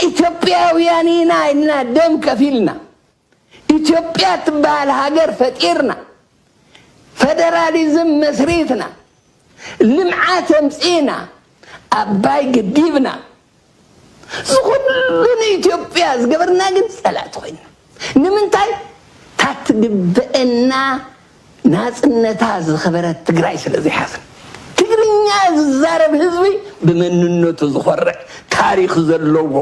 ኢትዮጵያውያንና እና ደም ከፊልና ኢትዮጵያ ትባል ሀገር ፈጢርና ፌደራሊዝም መስሪትና ልምዓት ምጽና አባይ ግድብና ዝኹሉን ኢትዮጵያ ዝገበርና ግን ጸላት ኮይና ንምንታይ ታትግበአና ናጽነታ ዝኸበረት ትግራይ ስለዚ ሓፍን ትግርኛ ዝዛረብ ህዝቢ ብመንነቱ ዝኮርዕ ታሪኽ ዘለዎ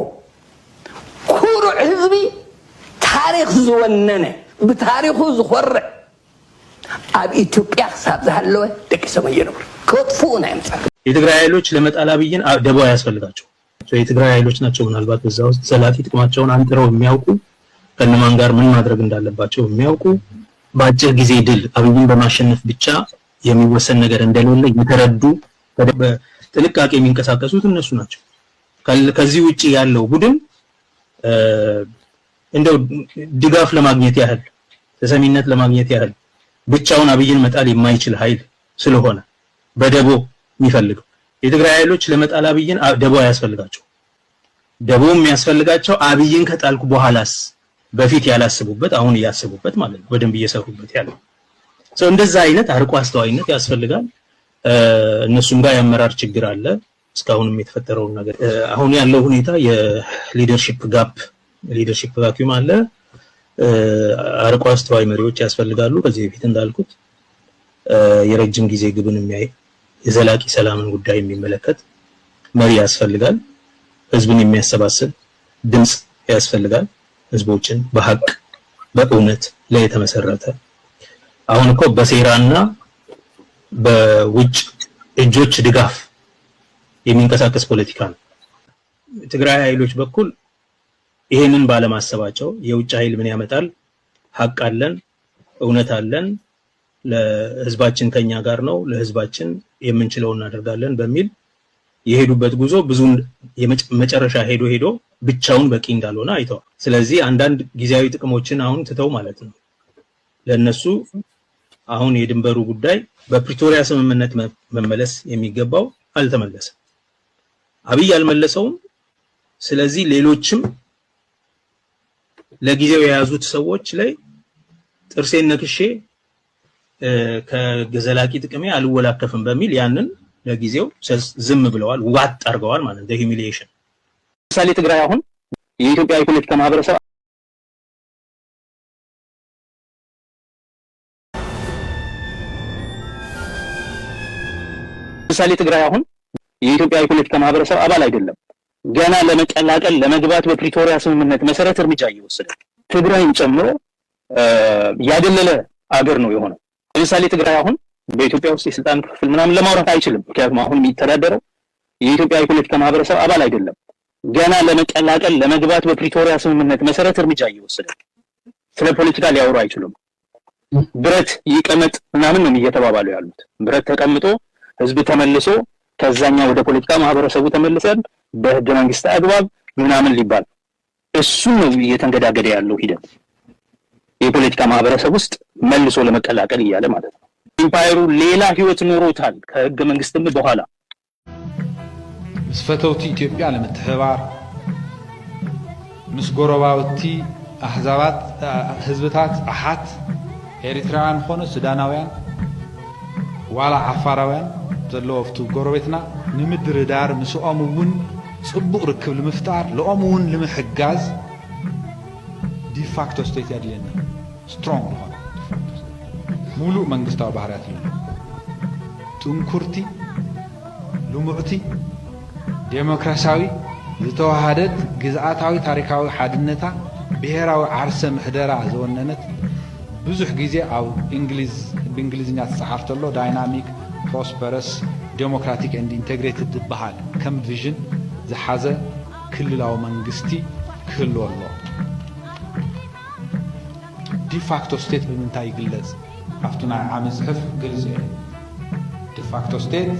ኩሩዕ ህዝቢ ታሪኽ ዝወነነ ብታሪኹ ዝኮርዕ ኣብ ኢትዮጵያ ክሳብ ዝሃለወ ደቂ ሰማይ የነብሩ ከጥፉና ይምጻእ የትግራይ ኃይሎች ለመጣል አብይን ደቦ ያስፈልጋቸው የትግራይ ኃይሎች ናቸው ምናልባት በዛ ውስጥ ዘላቂ ጥቅማቸውን አንጥረው የሚያውቁ ከነማን ጋር ምን ማድረግ እንዳለባቸው የሚያውቁ በአጭር ጊዜ ድል አብይን በማሸነፍ ብቻ የሚወሰን ነገር እንደሌለ የተረዱ በጥንቃቄ የሚንቀሳቀሱት እነሱ ናቸው ከዚህ ውጪ ያለው ቡድን እንደው ድጋፍ ለማግኘት ያህል ተሰሚነት ለማግኘት ያህል ብቻውን አብይን መጣል የማይችል ኃይል ስለሆነ በደቦ የሚፈልገው የትግራይ ኃይሎች ለመጣል አብይን ደቦ ያስፈልጋቸው ደቦ የሚያስፈልጋቸው አብይን ከጣልኩ በኋላስ በፊት ያላስቡበት አሁን ያስቡበት ማለት ነው በደንብ እየሰሩበት ያለው ሰው እንደዛ አይነት አርቆ አስተዋይነት ያስፈልጋል እነሱም ጋር ያመራር ችግር አለ እስካሁንም የተፈጠረው ነገር አሁን ያለው ሁኔታ የሊደርሺፕ ጋፕ ሊደርሺፕ ቫኩም አለ አርቆ አስተዋይ መሪዎች ያስፈልጋሉ ከዚህ በፊት እንዳልኩት የረጅም ጊዜ ግብን የሚያይ የዘላቂ ሰላምን ጉዳይ የሚመለከት መሪ ያስፈልጋል ህዝብን የሚያሰባስብ ድምጽ ያስፈልጋል ህዝቦችን በሐቅ በእውነት ላይ የተመሰረተ አሁን እኮ በሴራና በውጭ እጆች ድጋፍ የሚንቀሳቀስ ፖለቲካ ነው ትግራይ ኃይሎች በኩል ይሄንን ባለማሰባቸው የውጭ ኃይል ምን ያመጣል ሐቅ አለን እውነት አለን ለህዝባችን ከኛ ጋር ነው ለህዝባችን የምንችለው እናደርጋለን በሚል የሄዱበት ጉዞ ብዙ የመጨረሻ ሄዶ ብቻውን በቂ እንዳልሆነ አይተዋል ስለዚህ አንዳንድ ጊዜያዊ ጥቅሞችን አሁን ትተው ማለት ነው ለነሱ አሁን የድንበሩ ጉዳይ በፕሪቶሪያ ስምምነት መመለስ የሚገባው አልተመለሰም አብይ አልመለሰውም ስለዚህ ሌሎችም ለጊዜው የያዙት ሰዎች ላይ ጥርሴን ነክሼ ከገዘላቂ ጥቅሜ አልወላከፍም በሚል ያንን ለጊዜው ዝም ብለዋል ዋጥ አርገዋል ማለት ነው ሂሚሊዬሽን ምሳሌ ትግራይ አሁን የኢትዮጵያ የፖለቲካ ማህበረሰብ ምሳሌ ትግራይ አሁን የኢትዮጵያ የፖለቲካ ማህበረሰብ አባል አይደለም ገና ለመቀላቀል ለመግባት በፕሪቶሪያ ስምምነት መሰረት እርምጃ እየወሰደ ትግራይን ጨምሮ ያደለለ አገር ነው የሆነው ለምሳሌ ትግራይ አሁን በኢትዮጵያ ውስጥ የስልጣን ክፍል ምናምን ለማውራት አይችልም ምክንያቱም አሁን የሚተዳደረው የኢትዮጵያ የፖለቲካ ማህበረሰብ አባል አይደለም ገና ለመቀላቀል ለመግባት በፕሪቶሪያ ስምምነት መሰረት እርምጃ እየወሰደ ስለ ፖለቲካ ሊያወሩ አይችሉም ብረት ይቀመጥ ምናምን ነው እየተባባሉ ያሉት ብረት ተቀምጦ ህዝብ ተመልሶ ከዛኛው ወደ ፖለቲካ ማህበረሰቡ ተመልሰን በህገ መንግስት አግባብ ምናምን ሊባል እሱ ነው እየተንገዳገደ ያለው ሂደት የፖለቲካ ማህበረሰብ ውስጥ መልሶ ለመቀላቀል ይያለ ማለት ነው ኢምፓየሩ ሌላ ህይወት ኖሮታል ከህገ መንግስትም በኋላ መስፈተውቲ ኢትዮጵያ ለምትህባር ምስጎረባውቲ አህዛባት ህዝብታት አሃት ኤሪትራውያን ሆነ ሱዳናውያን ዋላ አፋራውያን ዘለውፍቱ ጎረቤትና ንምድር ዳር ምስኦምውን ጽቡቅ ርክብ ለምፍጣር ለኦምውን ለምሕጋዝ ዲፋክቶ ስቴት ያድለና ስትሮንግ ሆነ ሙሉ መንግስታዊ ባህሪያት ነው ጥንኩርቲ ልሙዕቲ ዴሞክራሲያዊ ዝተዋሃደት ግዛአታዊ ታሪካዊ ሓድነታ ብሔራዊ ዓርሰ ምሕደራ ዘወነነት ብዙሕ ጊዜ ኣብ በእንግሊዝኛ ተጻሕፍተሎ ዳይናሚክ ፕሮስፐረስ ዴሞክራቲክ ኤንድ ኢንቴግሬትድ ዝበሃል ከም ቪዥን ዝሓዘ ክልላዊ መንግስቲ ክህልዎ ኣሎ ዲፋክቶ ስቴት ብምንታይ ይግለጽ ኣብቲ ናይ ዓመፅ ጽሑፍ ግልጽ እዩ ዲፋክቶ ስቴት